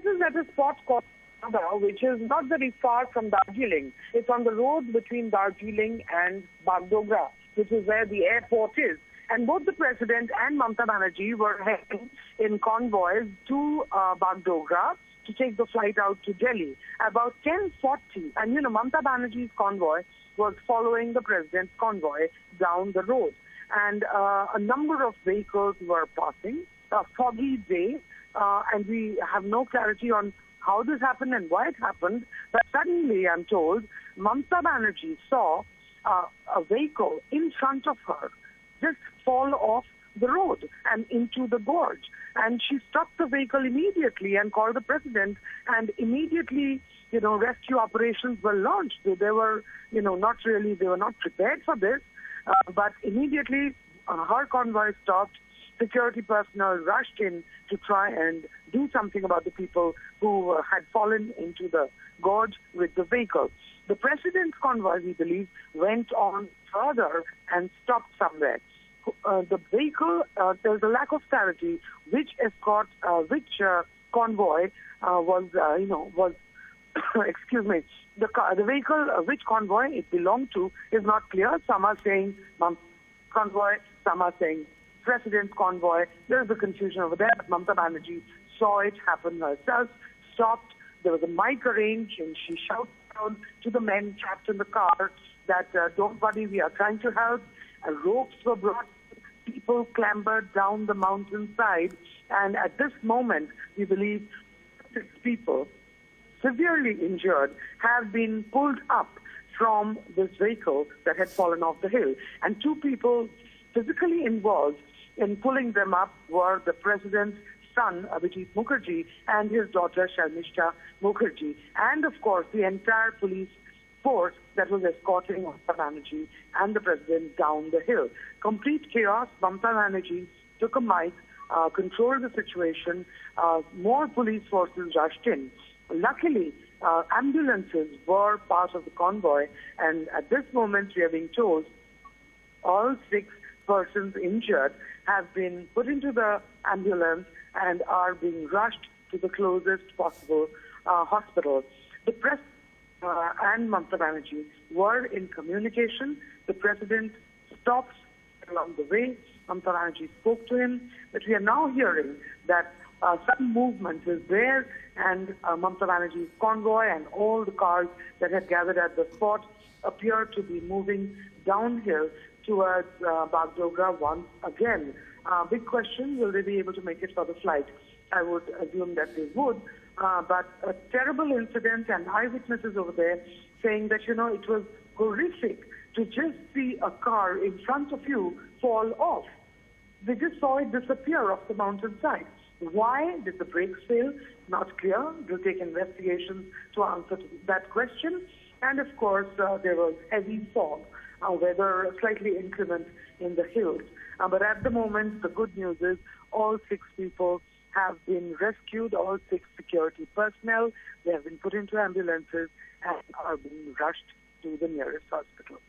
This is at a spot called Mamata, which is not very far from Darjeeling. It's on the road between Darjeeling and Bagdogra, which is where the airport is. And both the President and Mamata Banerjee were heading in convoys to Bagdogra to take the flight out to Delhi. About 10:40, and Mamata Banerjee's convoy was following the President's convoy down the road. And a number of vehicles were passing. A foggy day, and we have no clarity on how this happened and why it happened. But suddenly, I'm told, Mamata Banerjee saw a vehicle in front of her just fall off the road and into the gorge. And she stopped the vehicle immediately and called the President, and immediately, rescue operations were launched. They were, they were not prepared for this, but immediately her convoy stopped. Security personnel rushed in to try and do something about the people who had fallen into the gorge with the vehicle. The President's convoy, we believe, went on further and stopped somewhere. The vehicle, there's a lack of clarity which escort, which convoy was, excuse me, the vehicle, which convoy it belonged to is not clear. Some are saying convoy, some are saying President's convoy. There's a confusion over there. Mamata Banerjee saw it happen herself, stopped. There was a mic arranged, and she shouted out to the men trapped in the car that, don't worry, we are trying to help. Ropes were brought. People clambered down the mountainside. And at this moment, we believe 6 people severely injured have been pulled up from this vehicle that had fallen off the hill. And 2 people physically involved in pulling them up were the President's son, President Mukherjee, and his daughter, Sharmishta Mukherjee, and of course the entire police force that was escorting Mamata Banerjee and the President down the hill. Complete chaos. Mamata Banerjee took a mic, controlled the situation. More police forces rushed in. Luckily, ambulances were part of the convoy, and at this moment we are being told all 6 persons injured have been put into the ambulance and are being rushed to the closest possible hospital. The President and Mamata Banerjee were in communication. The President stopped along the way. Mamata Banerjee spoke to him, but we are now hearing that some movement is there, and Mamata Banerjee's convoy and all the cars that had gathered at the spot appear to be moving downhill towards Bagdogra once again. Big question, will they be able to make it for the flight? I would assume that they would, but a terrible incident, and eyewitnesses over there saying that, it was horrific to just see a car in front of you fall off. They just saw it disappear off the mountainside. Why did the brakes fail? Not clear. It will take investigations to answer that question. And of course, there was heavy fog, weather slightly inclement in the hills. But at the moment, the good news is all 6 people have been rescued, all 6 security personnel. They have been put into ambulances and are being rushed to the nearest hospital.